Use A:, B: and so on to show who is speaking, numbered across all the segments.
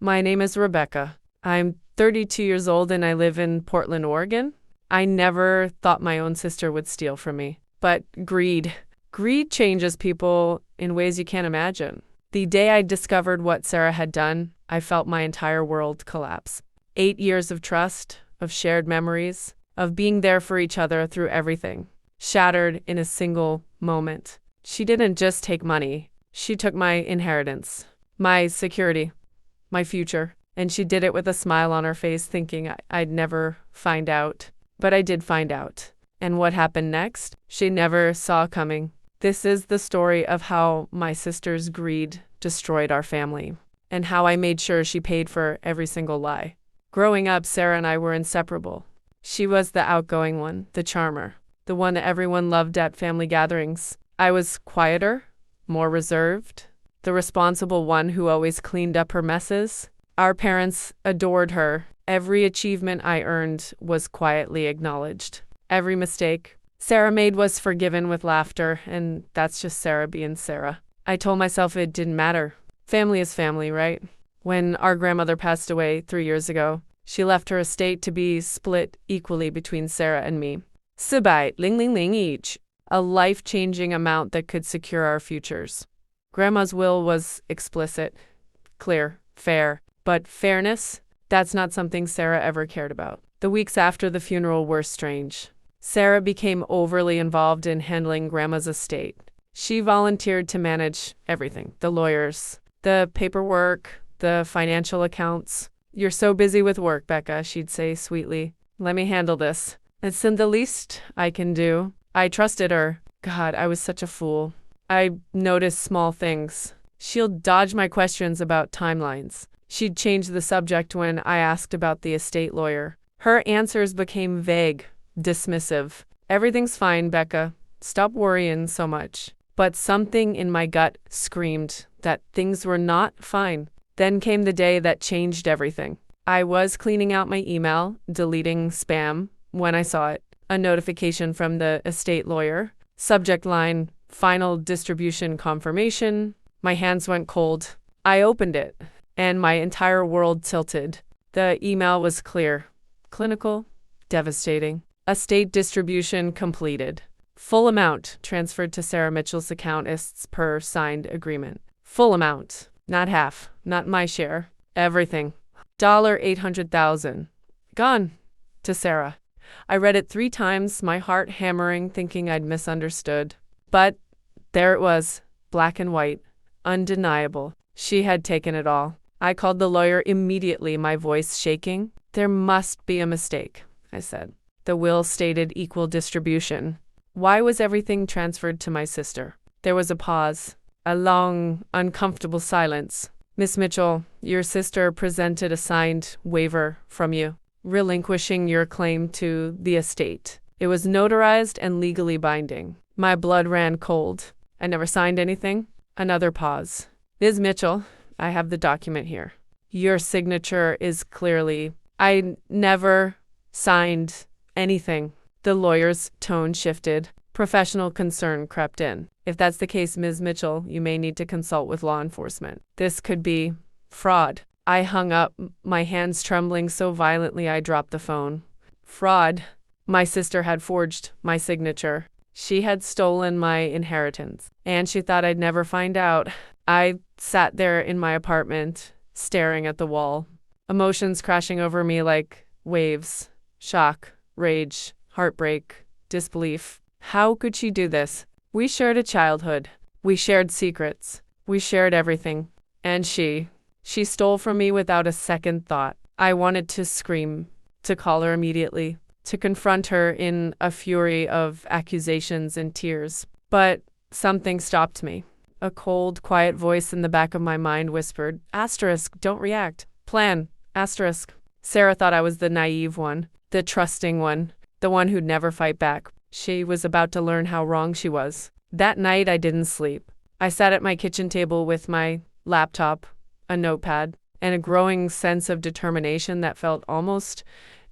A: My name is Rebecca. I'm 32 years old and I live in Portland, Oregon. I never thought my own sister would steal from me. But greed. Greed changes people in ways you can't imagine. The day I discovered what Sarah had done, I felt my entire world collapse. 8 years of trust, of shared memories, of being there for each other through everything, shattered in a single moment. She didn't just take money. She took my inheritance, my security, my future. And she did it with a smile on her face, thinking I'd never find out. But I did find out. And what happened next? She never saw coming. This is the story of how my sister's greed destroyed our family, and how I made sure she paid for every single lie. Growing up, Sarah and I were inseparable. She was the outgoing one, the charmer, the one that everyone loved at family gatherings. I was quieter, more reserved, the responsible one who always cleaned up her messes. Our parents adored her. Every achievement I earned was quietly acknowledged. Every mistake Sarah made was forgiven with laughter, and that's just Sarah being Sarah. I told myself it didn't matter. Family is family, right? When our grandmother passed away 3 years ago, she left her estate to be split equally between Sarah and me. Sabite, ling ling ling each. A life-changing amount that could secure our futures. Grandma's will was explicit, clear, fair. But fairness, that's not something Sarah ever cared about. The weeks after the funeral were strange. Sarah became overly involved in handling Grandma's estate. She volunteered to manage everything, the lawyers, the paperwork, the financial accounts. "You're so busy with work, Becca," she'd say sweetly. "Let me handle this. It's the least I can do." I trusted her. God, I was such a fool. I noticed small things. She'll dodge my questions about timelines. She'd change the subject when I asked about the estate lawyer. Her answers became vague, dismissive. "Everything's fine, Becca. Stop worrying so much." But something in my gut screamed that things were not fine. Then came the day that changed everything. I was cleaning out my email, deleting spam, when I saw it. A notification from the estate lawyer. Subject line, "Final distribution confirmation." My hands went cold. I opened it, and my entire world tilted. The email was clear. Clinical, devastating. Estate distribution completed. Full amount transferred to Sarah Mitchell's account as per signed agreement. Full amount, not half, not my share. Everything. $800,000. Gone. To Sarah. I read it 3 times, my heart hammering, thinking I'd misunderstood. But there it was, black and white, undeniable. She had taken it all. I called the lawyer immediately, my voice shaking. "There must be a mistake," I said. "The will stated equal distribution. Why was everything transferred to my sister?" There was a pause, a long, uncomfortable silence. "Miss Mitchell, your sister presented a signed waiver from you, relinquishing your claim to the estate. It was notarized and legally binding." My blood ran cold. "I never signed anything." Another pause. "Ms. Mitchell, I have the document here. Your signature is clearly—" "I never signed anything." The lawyer's tone shifted. Professional concern crept in. "If that's the case, Ms. Mitchell, you may need to consult with law enforcement. This could be fraud." I hung up, my hands trembling so violently I dropped the phone. Fraud. My sister had forged my signature. She had stolen my inheritance, and she thought I'd never find out. I sat there in my apartment, staring at the wall, emotions crashing over me like waves. Shock, rage, heartbreak, disbelief. How could she do this? We shared a childhood. We shared secrets. We shared everything. And she stole from me without a second thought. I wanted to scream, to call her immediately, to confront her in a fury of accusations and tears. But something stopped me. A cold, quiet voice in the back of my mind whispered, "Asterisk, don't react. Plan, asterisk." Sarah thought I was the naive one, the trusting one, the one who'd never fight back. She was about to learn how wrong she was. That night I didn't sleep. I sat at my kitchen table with my laptop, a notepad, and a growing sense of determination that felt almost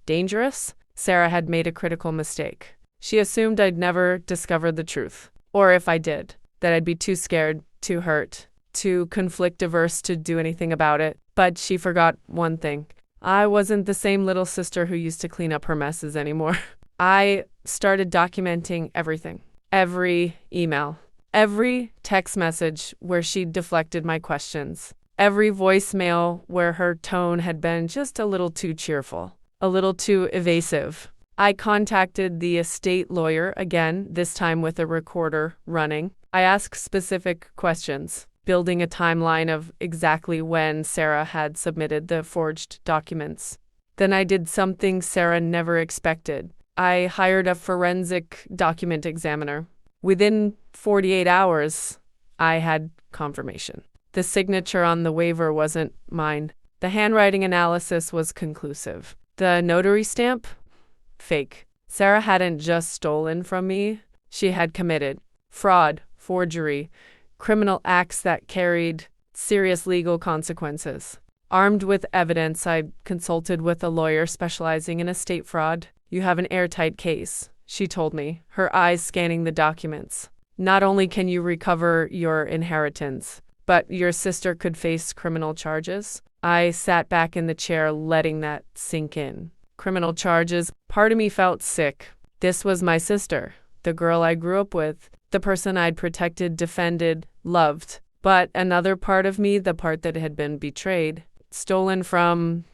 A: dangerous. Sarah had made a critical mistake. She assumed I'd never discover the truth. Or if I did, that I'd be too scared, too hurt, too conflict averse to do anything about it. But she forgot one thing. I wasn't the same little sister who used to clean up her messes anymore. I started documenting everything. Every email, every text message where she deflected my questions, every voicemail where her tone had been just a little too cheerful, a little too evasive. I contacted the estate lawyer again, this time with a recorder running. I asked specific questions, building a timeline of exactly when Sarah had submitted the forged documents. Then I did something Sarah never expected. I hired a forensic document examiner. Within 48 hours, I had confirmation. The signature on the waiver wasn't mine. The handwriting analysis was conclusive. The notary stamp? Fake. Sarah hadn't just stolen from me. She had committed fraud, forgery, criminal acts that carried serious legal consequences. Armed with evidence, I consulted with a lawyer specializing in estate fraud. You have an airtight case, she told me, her eyes scanning the documents. Not only can you recover your inheritance, but your sister could face criminal charges. I sat back in the chair, letting that sink in. Criminal charges. Part of me felt sick. This was my sister, the girl I grew up with, the person I'd protected, defended, loved. But another part of me, the part that had been betrayed, stolen from,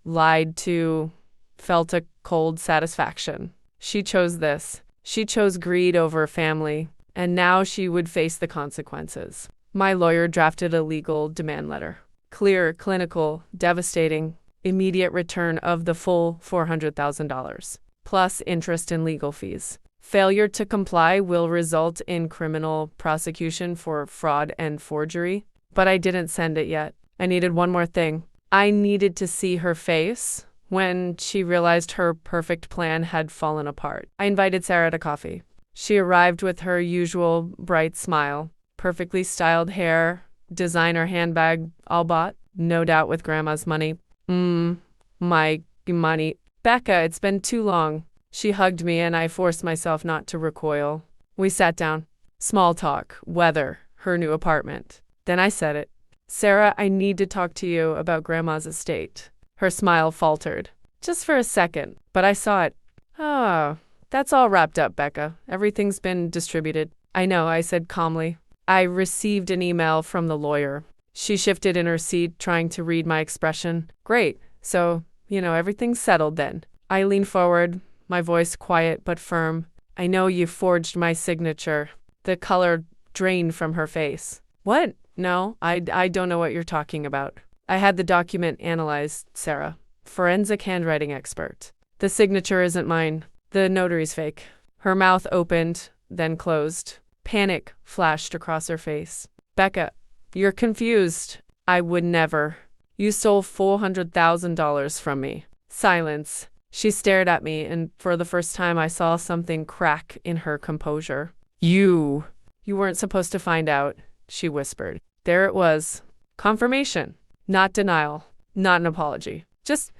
A: lied to, felt a cold satisfaction. She chose this. She chose greed over family, and now she would face the consequences. My lawyer drafted a legal demand letter. Clear, clinical, devastating, immediate return of the full $400,000, plus interest and legal fees. Failure to comply will result in criminal prosecution for fraud and forgery. But I didn't send it yet. I needed one more thing. I needed to see her face when she realized her perfect plan had fallen apart. I invited Sarah to coffee. She arrived with her usual bright smile, perfectly styled hair, designer handbag, all bought, no doubt with Grandma's money. My money. Becca, it's been too long. She hugged me and I forced myself not to recoil. We sat down. Small talk, weather, her new apartment. Then I said it. Sarah, I need to talk to you about Grandma's estate. Her smile faltered. Just for a second, but I saw it. Oh, that's all wrapped up, Becca. Everything's been distributed. I know, I said calmly. I received an email from the lawyer. She shifted in her seat, trying to read my expression. Great. So, everything's settled then. I leaned forward, my voice quiet but firm. I know you forged my signature. The color drained from her face. What? No, I don't know what you're talking about. I had the document analyzed, Sarah. Forensic handwriting expert. The signature isn't mine. The notary's fake. Her mouth opened, then closed. Panic flashed across her face. Becca, you're confused. I would never. You stole $400,000 from me. Silence. She stared at me, and for the first time I saw something crack in her composure. You weren't supposed to find out, she whispered. There it was. Confirmation. Not denial. Not an apology. Just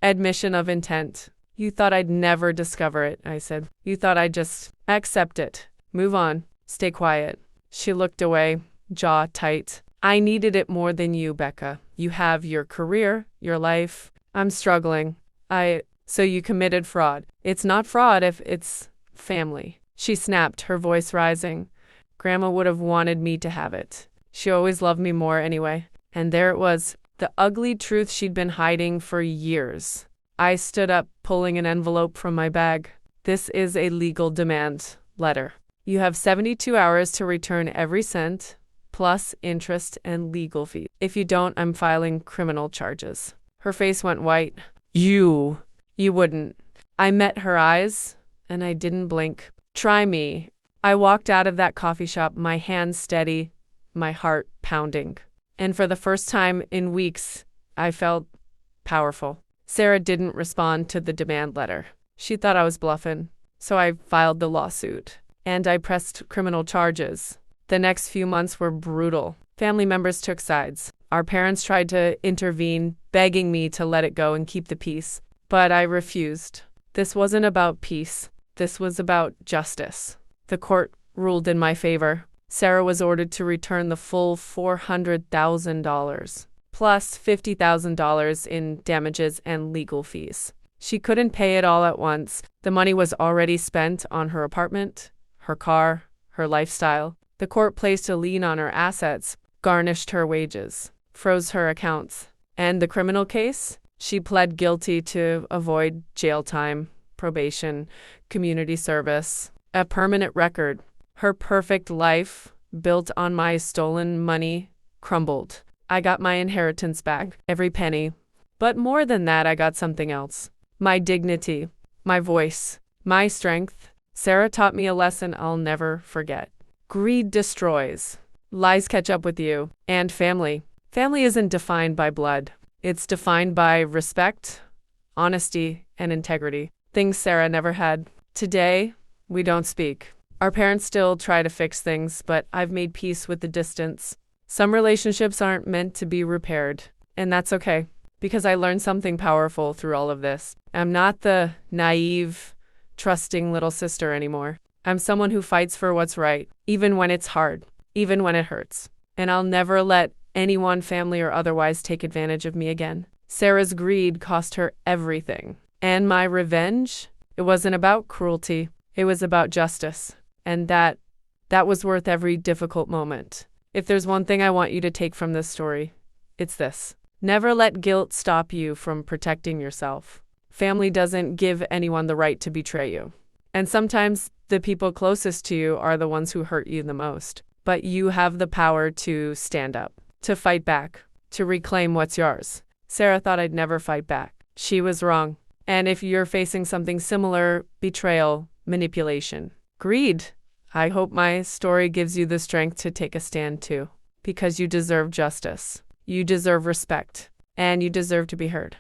A: admission of intent. You thought I'd never discover it, I said. You thought I'd just accept it. Move on. Stay quiet. She looked away, jaw tight. I needed it more than you, Becca. You have your career, your life. I'm struggling. So you committed fraud. It's not fraud if it's family. She snapped, her voice rising. Grandma would have wanted me to have it. She always loved me more anyway. And there it was, the ugly truth she'd been hiding for years. I stood up, pulling an envelope from my bag. This is a legal demand letter. You have 72 hours to return every cent, plus interest and legal fees. If you don't, I'm filing criminal charges. Her face went white. You wouldn't. I met her eyes, and I didn't blink. Try me. I walked out of that coffee shop, my hands steady, my heart pounding. And for the first time in weeks, I felt powerful. Sarah didn't respond to the demand letter. She thought I was bluffing, so I filed the lawsuit. And I pressed criminal charges. The next few months were brutal. Family members took sides. Our parents tried to intervene, begging me to let it go and keep the peace. But I refused. This wasn't about peace. This was about justice. The court ruled in my favor. Sarah was ordered to return the full $400,000, plus $50,000 in damages and legal fees. She couldn't pay it all at once. The money was already spent on her apartment, her car, her lifestyle. The court placed a lien on her assets, garnished her wages, froze her accounts. And the criminal case? She pled guilty to avoid jail time, probation, community service, a permanent record. Her perfect life, built on my stolen money, crumbled. I got my inheritance back, every penny. But more than that, I got something else. My dignity, my voice, my strength. Sarah taught me a lesson I'll never forget. Greed destroys. Lies catch up with you. And family. Family isn't defined by blood. It's defined by respect, honesty, and integrity. Things Sarah never had. Today, we don't speak. Our parents still try to fix things, but I've made peace with the distance. Some relationships aren't meant to be repaired, and that's okay, because I learned something powerful through all of this. I'm not the naive, trusting little sister anymore. I'm someone who fights for what's right, even when it's hard, even when it hurts. And I'll never let anyone, family or otherwise, take advantage of me again. Sarah's greed cost her everything. And my revenge? It wasn't about cruelty. It was about justice. And that was worth every difficult moment. If there's one thing I want you to take from this story, it's this. Never let guilt stop you from protecting yourself. Family doesn't give anyone the right to betray you. And sometimes the people closest to you are the ones who hurt you the most. But you have the power to stand up, to fight back, to reclaim what's yours. Sarah thought I'd never fight back. She was wrong. And if you're facing something similar, betrayal, manipulation, greed, I hope my story gives you the strength to take a stand too. Because you deserve justice. You deserve respect. And you deserve to be heard.